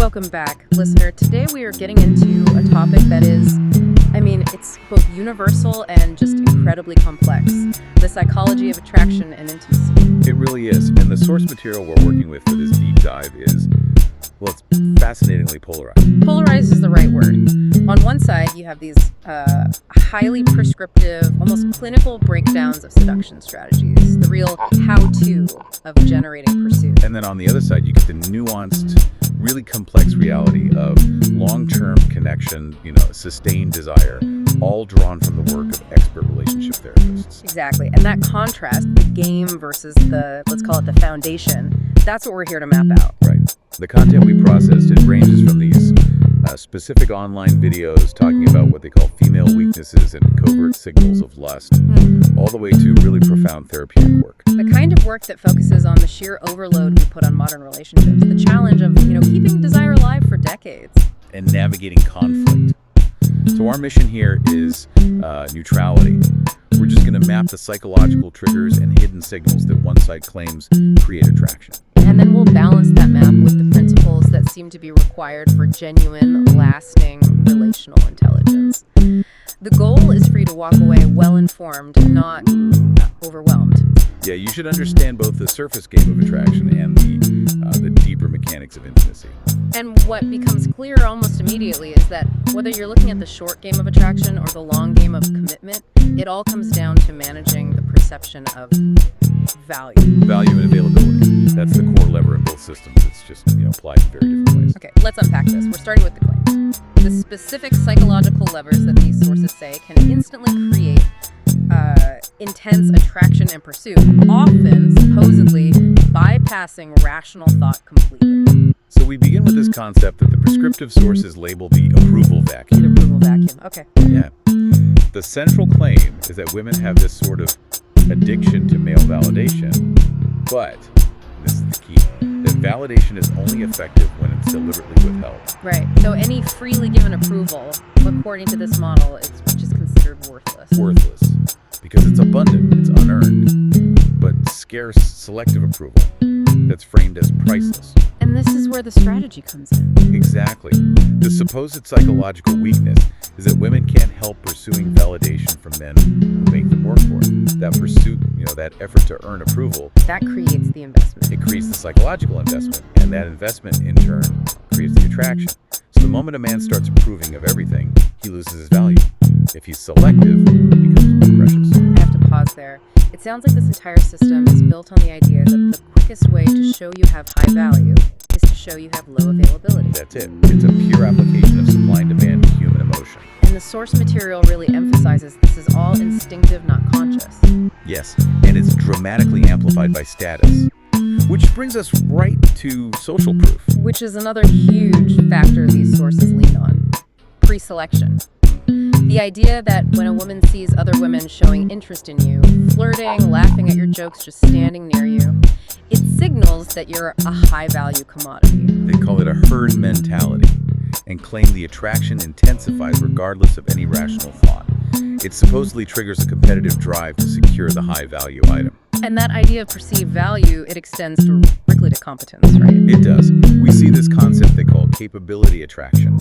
Welcome back, listener. Today we are getting into a topic that is, it's both universal and just incredibly complex. The psychology of attraction and intimacy. It really is. And the source material we're working with for this deep dive is, well, it's fascinatingly polarized. Polarized is the right word. On one side, you have these highly prescriptive, almost clinical breakdowns of seduction strategies, the real how-to of generating pursuit. And then on the other side, you get the nuanced, really complex reality of long-term connection, sustained desire, all drawn from the work of expert relationship therapists. Exactly. And that contrast, the game versus let's call it the foundation, that's what we're here to map out. Right. The content we processed, it ranges from these specific online videos talking about what they call female weaknesses and covert signals of lust, all the way to really profound therapeutic work. The kind of work that focuses on the sheer overload we put on modern relationships, the challenge of, keeping desire alive for decades. And navigating conflict. So our mission here is neutrality. We're just going to map the psychological triggers and hidden signals that one side claims create attraction. And then we'll balance that map with the principles that seem to be required for genuine, lasting relational intelligence. The goal is for you to walk away well-informed, not overwhelmed. Yeah, you should understand both the surface game of attraction and the deeper mechanics of intimacy. And what becomes clear almost immediately is that whether you're looking at the short game of attraction or the long game of commitment, it all comes down to managing the perception of value. Value and availability. That's the core lever in both systems. It's just, applied in very different ways. Okay, let's unpack this. We're starting with the claim. The specific psychological levers that these sources say can instantly create intense attraction and pursuit, often supposedly bypassing rational thought completely. So we begin with this concept that the prescriptive sources label the approval vacuum. The approval vacuum, okay. Yeah. The central claim is that women have this sort of addiction to male validation, but, this is the key, that validation is only effective when it's deliberately withheld. Right. So any freely given approval, according to this model, is just considered worthless. Worthless. Because it's abundant, it's unearned, but scarce selective approval that's framed as priceless. And this is where the strategy comes in. Exactly. The supposed psychological weakness is that women can't help pursuing validation from men who make them work for it. That pursuit, that effort to earn approval, that creates the investment. It creates the psychological investment, and that investment, in turn, creates the attraction. So the moment a man starts approving of everything, he loses his value. If he's selective, he becomes more precious. I have to pause there. It sounds like this entire system is built on the idea that the quickest way to show you have high value is to show you have low availability. That's it. It's a pure application of supply and demand to human emotion. And the source material really emphasizes this is all instinctive, not conscious. Yes, and it's dramatically amplified by status. Which brings us right to social proof. Which is another huge factor these sources lean on. Pre-selection. The idea that when a woman sees other women showing interest in you, flirting, laughing at your jokes, just standing near you, it signals that you're a high-value commodity. They call it a herd mentality and claim the attraction intensifies regardless of any rational thought. It supposedly triggers a competitive drive to secure the high-value item. And that idea of perceived value, it extends directly to competence, right? It does. We see this concept they call capability attraction.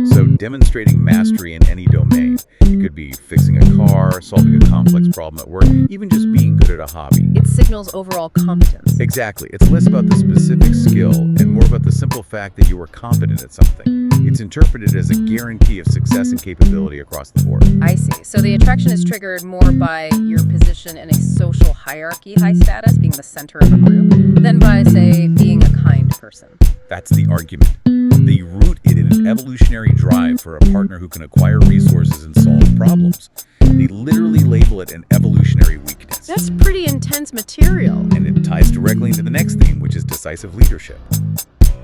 So demonstrating mastery in any domain. It could be fixing a car, solving a complex problem at work, even just being good at a hobby. It signals overall competence. Exactly. It's less about the specific skill and more about the simple fact that you are competent at something. It's interpreted as a guarantee of success and capability across the board. I see. So the attraction is triggered more by your position in a social hierarchy, high status, being the center of a group, than by, say, being a kind person. That's the argument. They root it in an evolutionary drive for a partner who can acquire resources and solve problems. They literally label it an evolutionary weakness. That's pretty intense material. And it ties directly into the next theme, which is decisive leadership.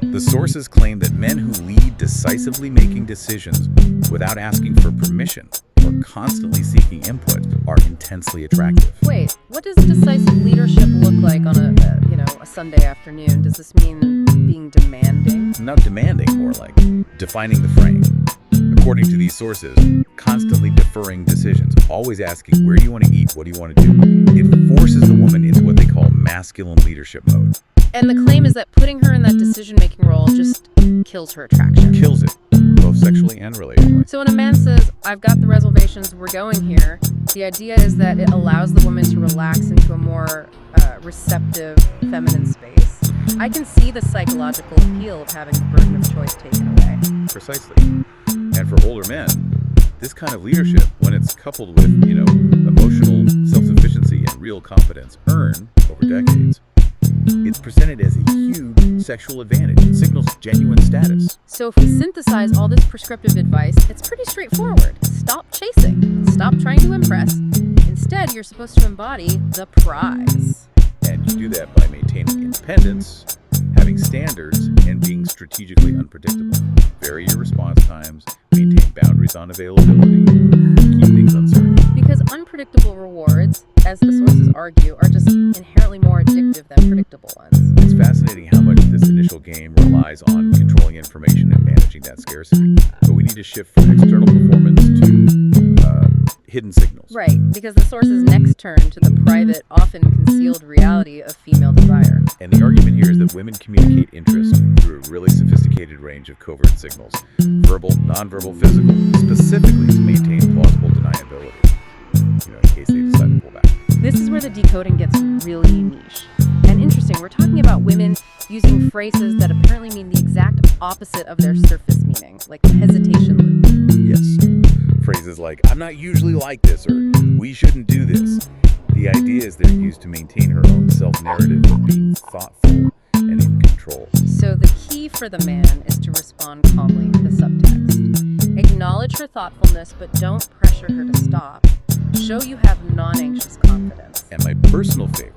The sources claim that men who lead decisively making decisions without asking for permission or constantly seeking input are intensely attractive. Wait, what does decisive leadership look like on a Sunday afternoon? Does this mean being demanding? Not demanding, more like defining the frame. According to these sources, constantly deferring decisions, always asking, where do you want to eat? What do you want to do? It forces the woman into what they call masculine leadership mode. And the claim is that putting her in that decision-making role just kills her attraction. Kills it, both sexually and relationally. So when a man says, "I've got the reservations, we're going here," the idea is that it allows the woman to relax into a more receptive, feminine space. I can see the psychological appeal of having the burden of choice taken away. Precisely. And for older men, this kind of leadership, when it's coupled with, emotional self-sufficiency and real confidence earned over decades, it's presented as a huge sexual advantage. It signals genuine status. So if we synthesize all this prescriptive advice, it's pretty straightforward. Stop chasing. Stop trying to impress. Instead, you're supposed to embody the prize. And you do that by maintaining independence, having standards, and being strategically unpredictable. Vary your response times, maintain boundaries on availability, keep things uncertain. Because unpredictable rewards, as the sources argue, are just inherently more addictive than predictable ones. It's fascinating how much this initial game relies on controlling information and managing that scarcity. But we need to shift from external performance to hidden signals. Right, because the sources next turn to the private, often concealed reality of female desire. And the argument here is that women communicate interest through a really sophisticated range of covert signals, verbal, nonverbal, physical, specifically to maintain plausible deniability, in case they decide to pull back. This is where the decoding gets really niche. And interesting, we're talking about women using phrases that apparently mean the exact opposite of their surface meaning, like the hesitation loop. Yes. Phrases like, "I'm not usually like this," or "we shouldn't do this." The idea is they're used to maintain her own self-narrative of being thoughtful and in control. So the key for the man is to respond calmly to the subtext. Acknowledge her thoughtfulness, but don't pressure her to stop. Show you have non-anxious confidence. And my personal favorite,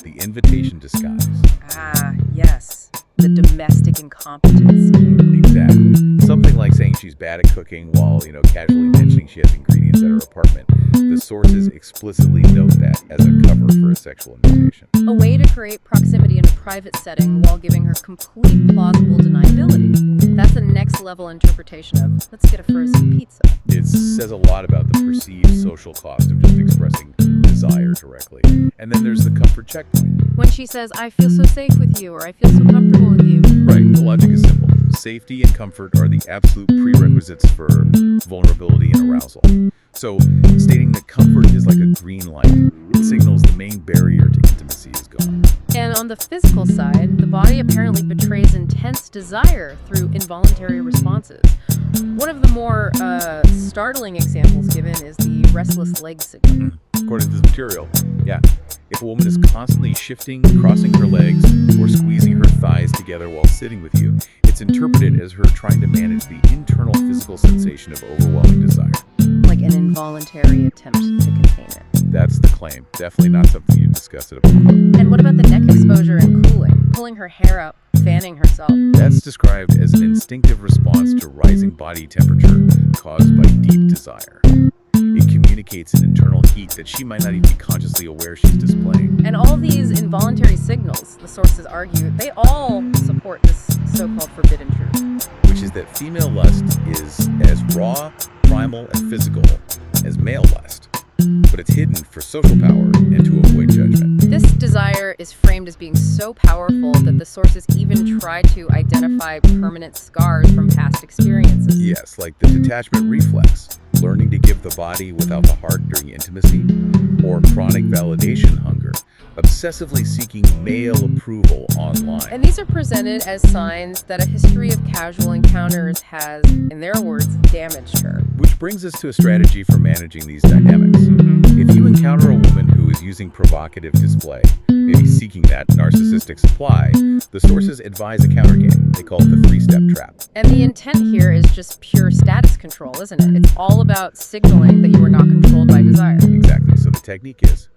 the invitation disguise. Ah, yes. The domestic incompetence cue. Exactly. Something like saying she's bad at cooking while, casually mentioning she has ingredients at her apartment. The sources explicitly note that as a cover for a sexual invitation. A way to create proximity in a private setting while giving her complete plausible deniability. That's a next-level interpretation of, let's get a frozen pizza. It says a lot about the perceived social cost of just expressing desire directly. And then there's the comfort checkpoint. When she says, "I feel so safe with you," or "I feel so comfortable with you." Right, the logic is simple. Safety and comfort are the absolute prerequisites for vulnerability and arousal. So, stating that comfort is like a green light, it signals the main barrier to intimacy is gone. And on the physical side, the body apparently betrays intense desire through involuntary responses. One of the more startling examples given is the restless leg signal. According to this material, if a woman is constantly shifting, crossing her legs, or squeezing her thighs together while sitting with you, it's interpreted as her trying to manage the internal physical sensation of overwhelming desire. Like an involuntary attempt to contain it. That's the claim. Definitely not something you discuss at a bar. And what about the neck exposure and cooling? Pulling her hair up, fanning herself. That's described as an instinctive response to rising body temperature caused by deep desire. It communicates an internal heat that she might not even be consciously aware she's displaying. And all these involuntary signals, the sources argue, they all support this so-called forbidden truth. Which is that female lust is as raw, primal, and physical as male lust. But it's hidden for social power and to avoid judgment. This desire is framed as being so powerful that the sources even try to identify permanent scars from past experiences. Yes, like the detachment reflex, learning to give the body without the heart during intimacy, or chronic validation hunger, obsessively seeking male approval online. And these are presented as signs that a history of casual encounters has, in their words, damaged her. Which brings us to a strategy for managing these dynamics. If you encounter a woman who is using provocative display, maybe seeking that narcissistic supply, the sources advise a countergame. They call it the three-step trap. And the intent here is just pure status control, isn't it? It's all about signaling that you are not controlled by desire. Exactly. So the technique is,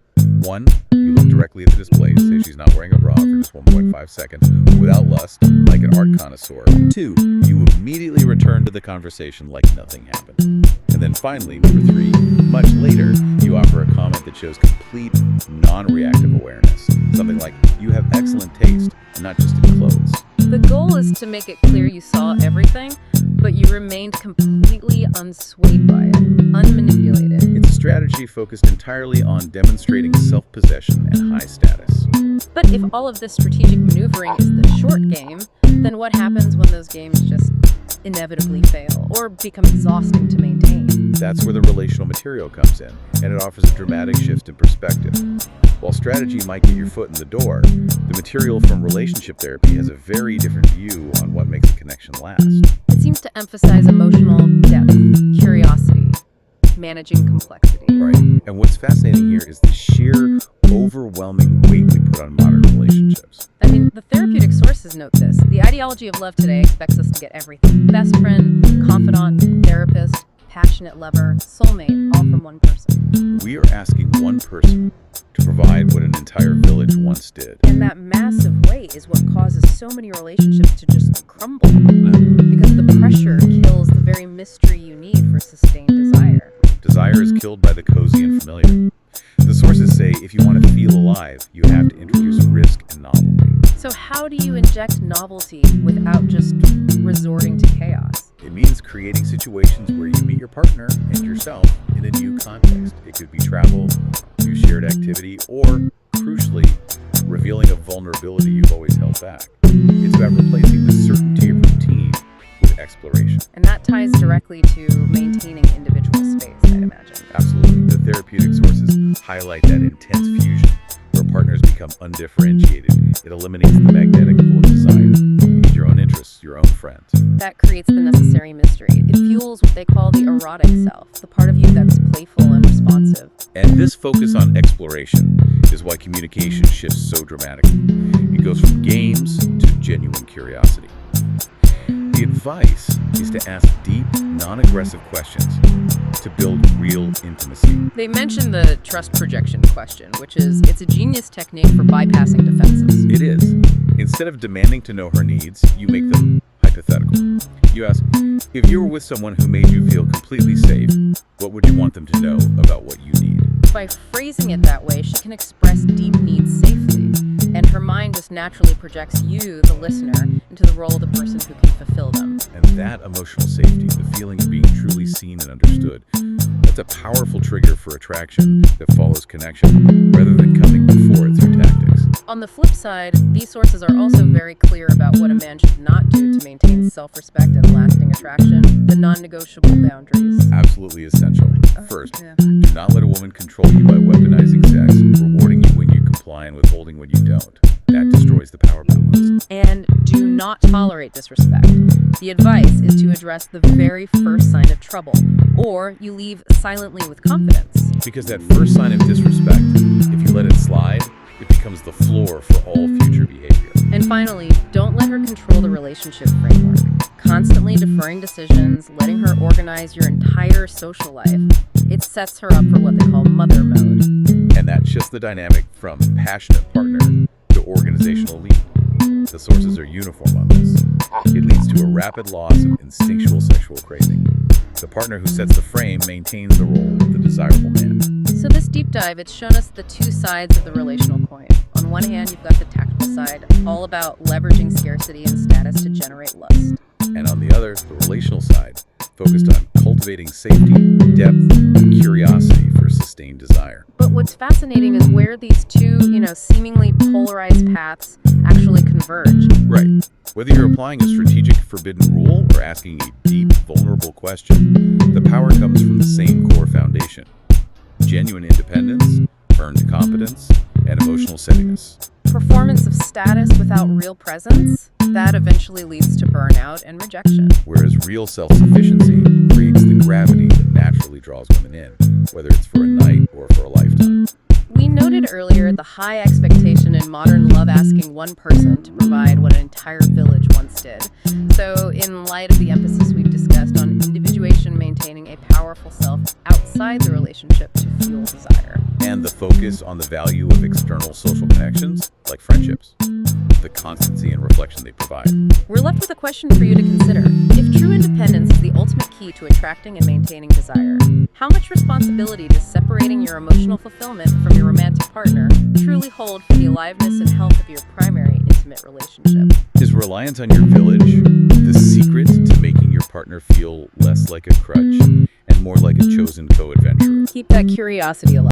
1, you look directly at the display, say she's not wearing a bra for just 1.5 seconds, without lust, like an art connoisseur. 2, you immediately return to the conversation like nothing happened. And then finally, number 3, much later, you offer a comment that shows complete non-reactive awareness. Something like, "You have excellent taste, not just in clothes." The goal is to make it clear you saw everything, but you remained completely unswayed by it, unmanipulated. It's a strategy focused entirely on demonstrating self-possession and high status. But if all of this strategic maneuvering is the short game, then what happens when those games just inevitably fail or become exhausting to maintain? That's where the relational material comes in, and it offers a dramatic shift in perspective. While strategy might get your foot in the door, the material from relationship therapy has a very different view on what makes a connection last. It seems to emphasize emotional depth, curiosity, managing complexity. Right. And what's fascinating here is the sheer, overwhelming weight we put on modern relationships. I mean, the therapeutic sources note this. The ideology of love today expects us to get everything. Best friend, confidant, therapist, passionate lover, soulmate, all from one person. We are asking one person to provide what an entire village once did. And that massive weight is what causes so many relationships to just crumble. Because the pressure kills the very mystery you need for sustained desire. Desire is killed by the cozy and familiar. The sources say if you want to feel alive, you have to introduce risk and novelty. So how do you inject novelty without just resorting to chaos? It means creating situations where you meet your partner and yourself in a new context. It could be travel, new shared activity, or, crucially, revealing a vulnerability you've always held back. It's about replacing the certainty of routine with exploration. And that ties directly to maintaining individual space, I'd imagine. Absolutely. The therapeutic sources highlight that intense fusion where partners become undifferentiated. It eliminates the magnetic pull of desire. You need your own interests, your own friends. That creates the necessary mystery. It fuels what they call the erotic self, the part of you that's playful and responsive. And this focus on exploration is why communication shifts so dramatically. It goes from games to genuine curiosity. The advice is to ask deep, non-aggressive questions to build real intimacy. They mention the trust projection question, which is, it's a genius technique for bypassing defenses. It is. Instead of demanding to know her needs, you make them hypothetical. You ask, if you were with someone who made you feel completely safe, what would you want them to know about what you need? By phrasing it that way, she can express deep needs safely, and her mind just naturally projects you, the listener, into the role of the person who can fulfill them. And that emotional safety, the feeling of being truly seen and understood, that's a powerful trigger for attraction that follows connection, rather than coming before it through tactics. On the flip side, these sources are also very clear about what a man should not do to maintain self-respect and lasting attraction, the non-negotiable boundaries. Absolutely essential. First, Yeah. do not let a woman control you by weaponizing sex, rewarding you when you comply and withholding when you don't. That destroys the power balance. And do not tolerate disrespect. The advice is to address the very first sign of trouble, or you leave silently with confidence. Because that first sign of disrespect, if you let it slide, it becomes the floor for all future behavior. And finally, don't let her control the relationship framework. Constantly deferring decisions, letting her organize your entire social life, it sets her up for what they call mother mode. And that shifts the dynamic from passionate partner to organizational lead. The sources are uniform on this. It leads to a rapid loss of instinctual sexual craving. The partner who sets the frame maintains the role of the desirable man. So this deep dive, it's shown us the two sides of the relational coin. On one hand, you've got the tactical side, all about leveraging scarcity and status to generate lust. And on the other, the relational side, focused on cultivating safety, depth, and curiosity for sustained desire. But what's fascinating is where these two, seemingly polarized paths actually converge. Right. Whether you're applying a strategic forbidden rule or asking a deep, vulnerable question, the power comes from the same core foundation: genuine independence, earned competence, and emotional steadiness. Performance of status without real presence, that eventually leads to burnout and rejection. Whereas real self-sufficiency creates the gravity that naturally draws women in, whether it's for a night or for a lifetime. We noted earlier the high expectation in modern love asking one person to provide what an entire village once did. So in light of the emphasis we've discussed on individuation maintaining a powerful self outside the relationship to fuel desire. And the focus on the value of external social connections, like friendships, the constancy and reflection they provide. We're left with a question for you to consider. If true independence is the ultimate key to attracting and maintaining desire, how much responsibility does separating your emotional fulfillment from your romantic partner truly hold for the aliveness and health of your primary intimate relationship? Is reliance on your village the secret to making your partner feel less like a crutch and more like a chosen co-adventurer. Keep that curiosity alive.